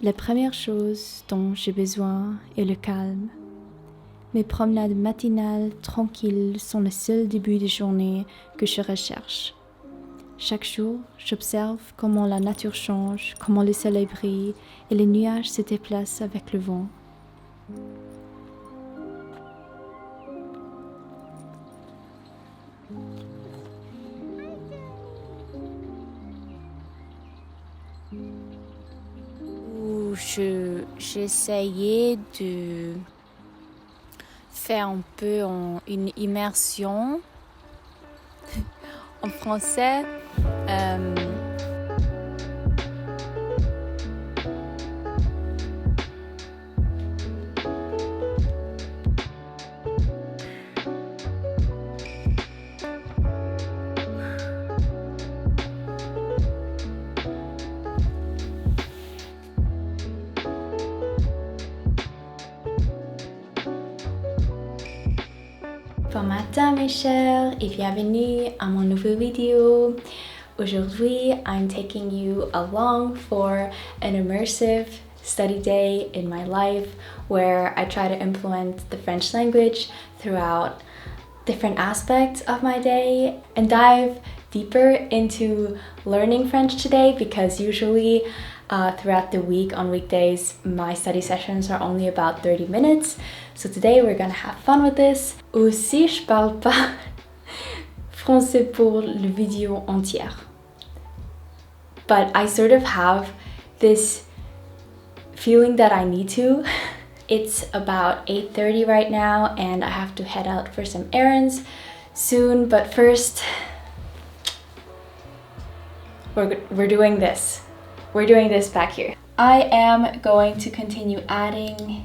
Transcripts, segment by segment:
La première chose dont j'ai besoin est le calme. Mes promenades matinales tranquilles sont le seul début de journée que je recherche. Chaque jour, j'observe comment la nature change, comment le soleil brille et les nuages se déplacent avec le vent. J'essayais de faire un peu une immersion en français. Bon matin mes chers et bienvenue à mon nouveau vidéo. Aujourd'hui, I'm taking you along for an immersive study day in my life where I try to implement the French language throughout different aspects of my day and dive deeper into learning French today because usually throughout the week on weekdays my study sessions are only about 30 minutes. So today we're gonna have fun with this. Aussi, je parle pas français pour le vidéo entière. But I sort of have this feeling that I need to. It's about 8:30 right now and I have to head out for some errands soon, but first we're doing this. We're doing this back here. I am going to continue adding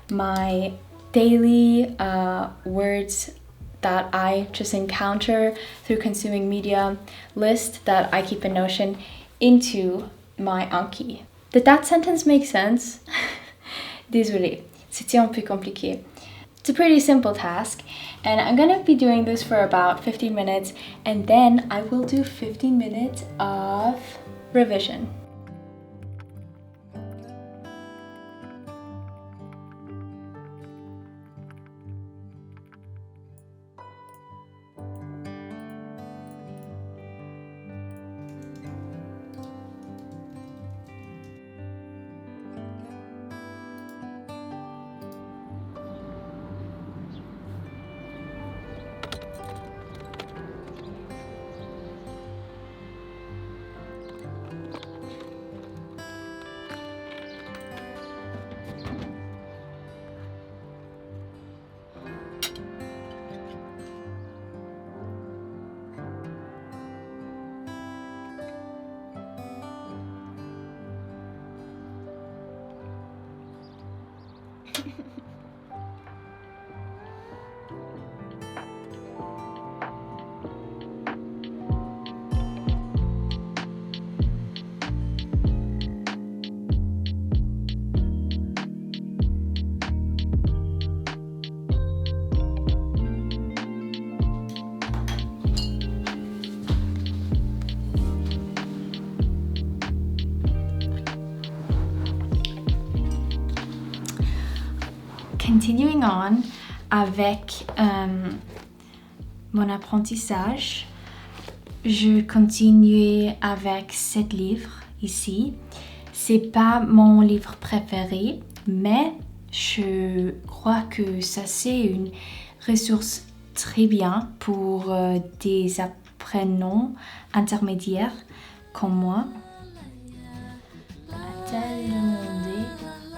my daily words that I just encounter through consuming media list that I keep in Notion into my Anki. Did that sentence make sense? Désolée, c'était un peu compliqué. It's a pretty simple task and I'm gonna be doing this for about 15 minutes and then I will do 15 minutes of revision. Continuing on avec mon apprentissage, je continue avec 7 livres ici. C'est pas mon livre préféré, mais je crois que ça c'est une ressource très bien pour des apprenants intermédiaires comme moi. A-t-elle demandé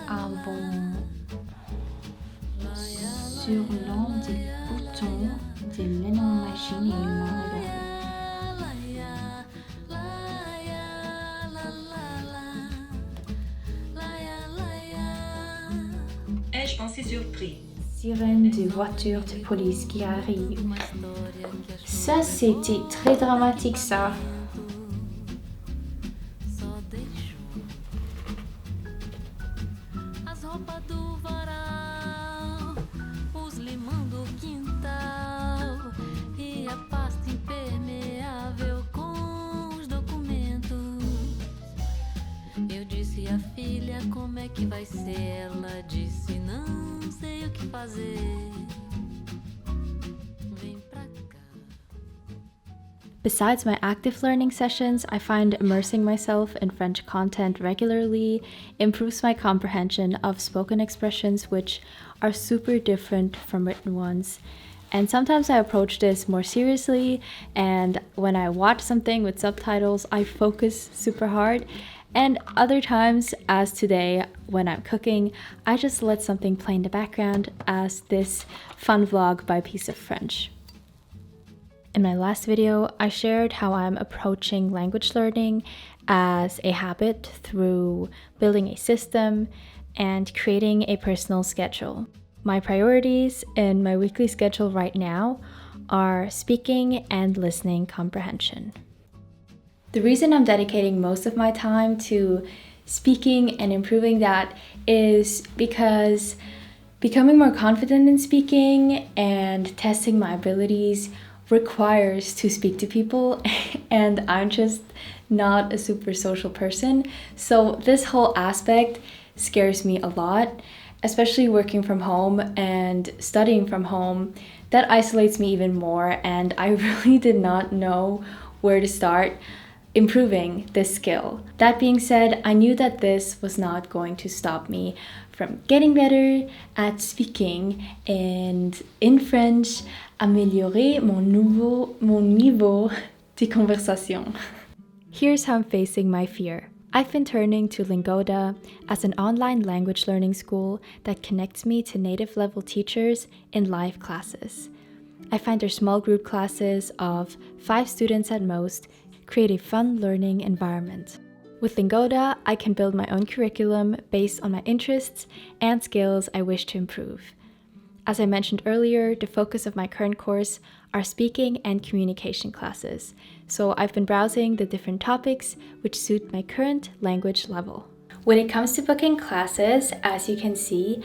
un bon sur l'un des boutons de l'énorme machine et il m'a regardé. Ai-je pensé surpris? Sirène de voiture de police qui arrive. Ça, c'était très dramatique, ça. que vai ser, ela disse, não sei o que fazer. Vem pra cá. Besides my active learning sessions, I find immersing myself in French content regularly improves my comprehension of spoken expressions, which are super different from written ones. And sometimes I approach this more seriously, and when I watch something with subtitles, I focus super hard. And other times, as today, when I'm cooking, I just let something play in the background as this fun vlog by Piece of French. In my last video, I shared how I'm approaching language learning as a habit through building a system and creating a personal schedule. My priorities in my weekly schedule right now are speaking and listening comprehension. The reason I'm dedicating most of my time to speaking and improving that is because becoming more confident in speaking and testing my abilities requires to speak to people, and I'm just not a super social person. So this whole aspect scares me a lot, especially working from home and studying from home. That isolates me even more, and I really did not know where to start improving this skill. That being said, I knew that this was not going to stop me from getting better at speaking and in French, améliorer mon niveau de conversation. Here's how I'm facing my fear. I've been turning to Lingoda as an online language learning school that connects me to native level teachers in live classes. I find their small group classes of 5 students at most create a fun learning environment. With Lingoda, I can build my own curriculum based on my interests and skills I wish to improve. As I mentioned earlier, the focus of my current course are speaking and communication classes, so I've been browsing the different topics which suit my current language level. When it comes to booking classes, as you can see,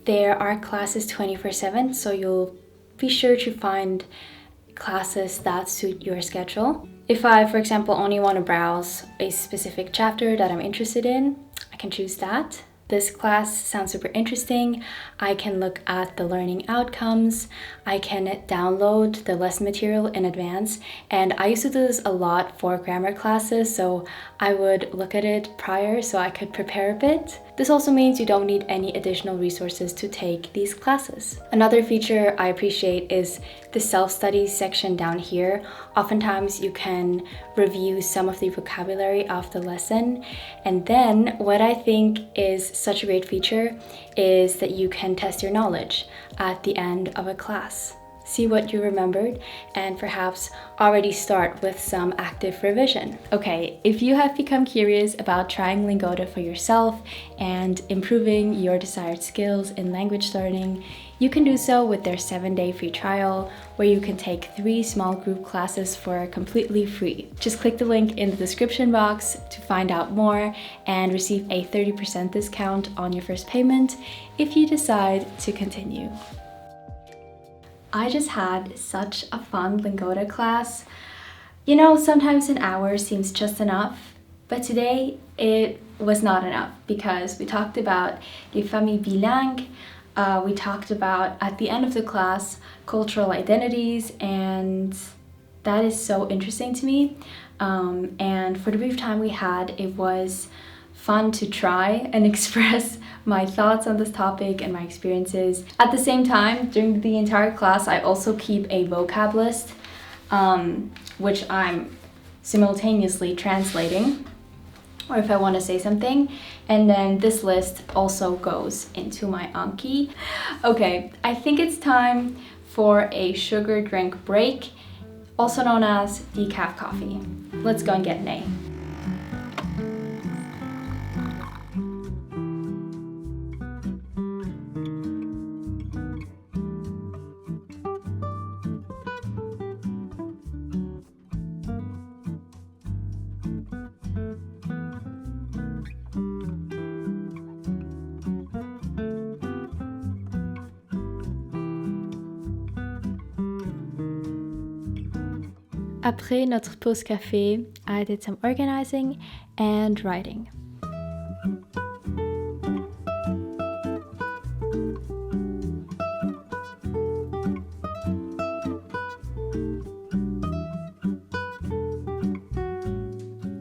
there are classes 24/7, so you'll be sure to find classes that suit your schedule. If I, for example, only want to browse a specific chapter that I'm interested in, I can choose that. This class sounds super interesting. I can look at the learning outcomes. I can download the lesson material in advance. And I used to do this a lot for grammar classes, so I would look at it prior so I could prepare a bit. This also means you don't need any additional resources to take these classes. Another feature I appreciate is the self-study section down here. Oftentimes you can review some of the vocabulary of the lesson. And then what I think is such a great feature is that you can test your knowledge at the end of a class. See what you remembered and perhaps already start with some active revision. Okay, if you have become curious about trying Lingoda for yourself and improving your desired skills in language learning, you can do so with their 7-day free trial where you can take 3 small group classes for completely free. Just click the link in the description box to find out more and receive a 30% discount on your first payment if you decide to continue. I just had such a fun Lingoda class. You know, sometimes an hour seems just enough, but today it was not enough because we talked about les familles bilingues, we talked about, at the end of the class, cultural identities, and that is so interesting to me. And for the brief time we had, it was fun to try and express my thoughts on this topic and my experiences. At the same time, during the entire class, I also keep a vocab list, which I'm simultaneously translating, or if I want to say something. And then this list also goes into my Anki. Okay, I think it's time for a sugar drink break, also known as decaf coffee. Let's go and get an A. Après notre pause café, I did some organizing and writing.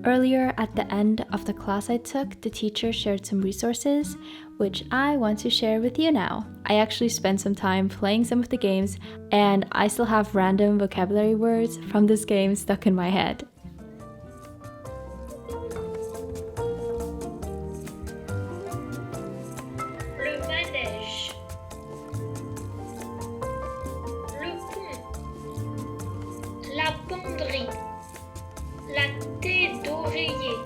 Earlier at the end of the class I took, the teacher shared some resources, which I want to share with you now. I actually spent some time playing some of the games, and I still have random vocabulary words from this game stuck in my head. Le manège, le pont, la penderie, la tête d'oreiller.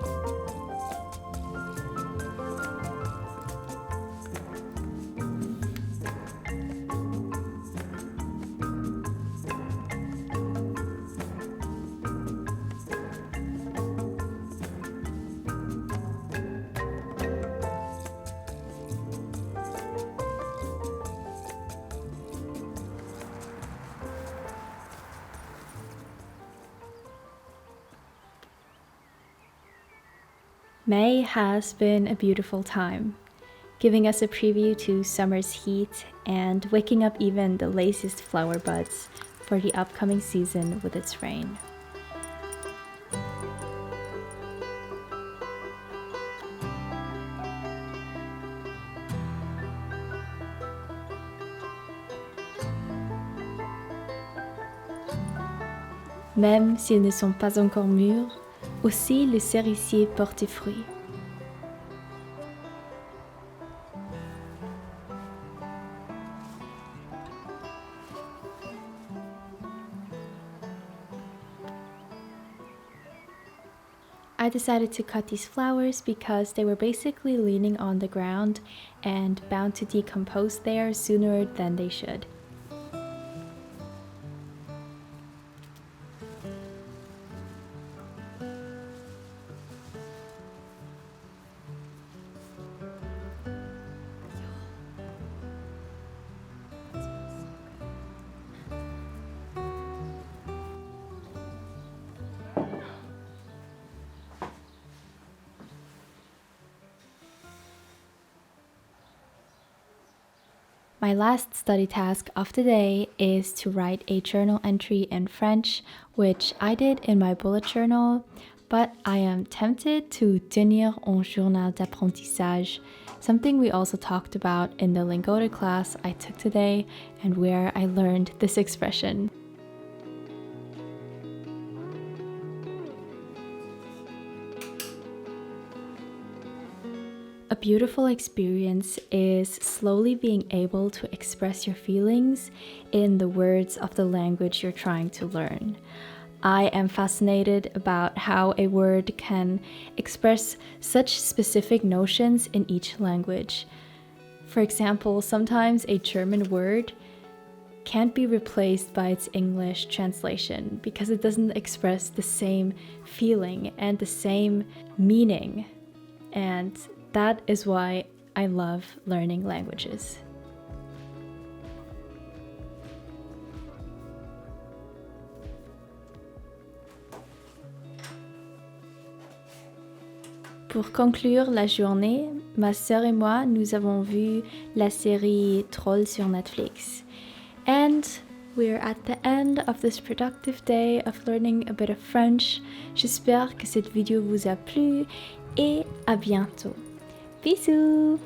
May has been a beautiful time, giving us a preview to summer's heat and waking up even the laziest flower buds for the upcoming season with its rain. Même s'ils ne sont pas encore mûrs, aussi le cerisier porte fruit. I decided to cut these flowers because they were basically leaning on the ground and bound to decompose there sooner than they should. My last study task of the day is to write a journal entry in French, which I did in my bullet journal, but I am tempted to tenir un journal d'apprentissage, something we also talked about in the Lingoda class I took today and where I learned this expression. A beautiful experience is slowly being able to express your feelings in the words of the language you're trying to learn. I am fascinated about how a word can express such specific notions in each language. For example, sometimes a German word can't be replaced by its English translation because it doesn't express the same feeling and the same meaning. And that is why I love learning languages. Pour conclure la journée, ma sœur et moi, nous avons vu la série Trolls sur Netflix. And we're at the end of this productive day of learning a bit of French. J'espère que cette vidéo vous a plu et à bientôt. Bisous!